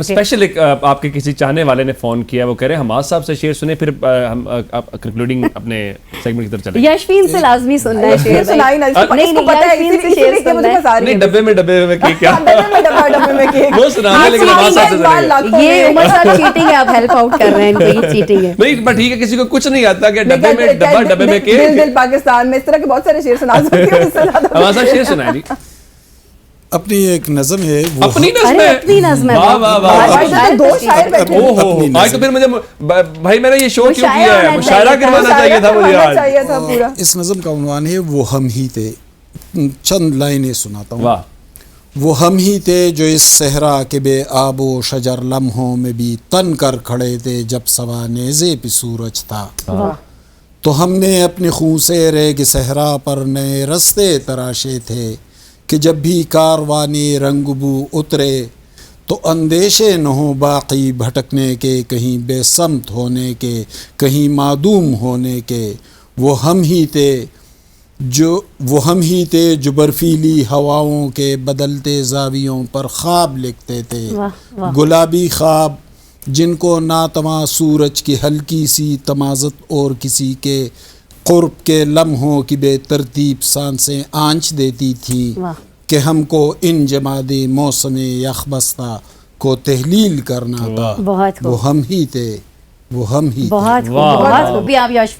Special ایک آپ کے کسی چاہنے والے نے فون کیا، وہ کہہ رہے ہیں حماد صاحب سے شعر سنیں، پھر ہم کنکلوڈنگ اپنے سیگمنٹ کی طرف چلیں. یشفین سے لازمی سننا ہے شعر. سنائی نا، اس کو پتہ ہے اسی لیے کہ مجھے بتا رہی نہیں، ڈبے میں کیک کیا ڈبے میں کیک وہ سنانا، لیکن حماد صاحب سے ذرا یہ عمر صاحب چیٹنگ ہے، آپ ہیلپ آؤٹ کر رہے ہیں، ان کی چیٹنگ ہے. نہیں بٹ ٹھیک ہے، کسی کو کچھ نہیں آتا کہ ڈبے میں ڈبے میں کیک. دل دل پاکستان میں اس طرح کے بہت سارے شعر سنا سکتی ہوں. اس سے زیادہ حماد صاحب شعر سنائیں جی. اپنی ایک نظم ہے، اپنی نظم ہے. اپنی نظم ہے. واہ واہ واہ. دو شاعر بیٹھے ہیں. آج تو پھر مجھے بھائی میں نے یہ شو کیوں کیا ہے، مشاعرہ کروانا چاہیے تھا مجھے آج. چاہیے تھا پورا. اس نظم کا عنوان ہے وہ ہم ہی تھے. چند لائنیں سناتا ہوں. واہ. وہ ہم ہی تھے جو اس صحرا کے بے آب و شجر لمحوں میں بھی تن کر کھڑے تھے جب سوا نیزے پہ سورج تھا. تو ہم نے اپنے خون سے ریگ صحرا پر نئے رستے تراشے تھے کہ جب بھی کاروانی رنگ بو اترے تو اندیشے نہ ہو باقی بھٹکنے کے، کہیں بے سمت ہونے کے، کہیں معدوم ہونے کے. وہ ہم ہی تھے جو برفیلی ہواؤں کے بدلتے زاویوں پر خواب لکھتے تھے. گلابی خواب جن کو ناتواں سورج کی ہلکی سی تمازت اور کسی کے قرب کے لمحوں کی بے ترتیب سانسیں آنچ دیتی تھی کہ ہم کو ان جمادی موسم یخبستہ کو تحلیل کرنا تھا. وہ ہم ہی تھے. بہت خوب. آپ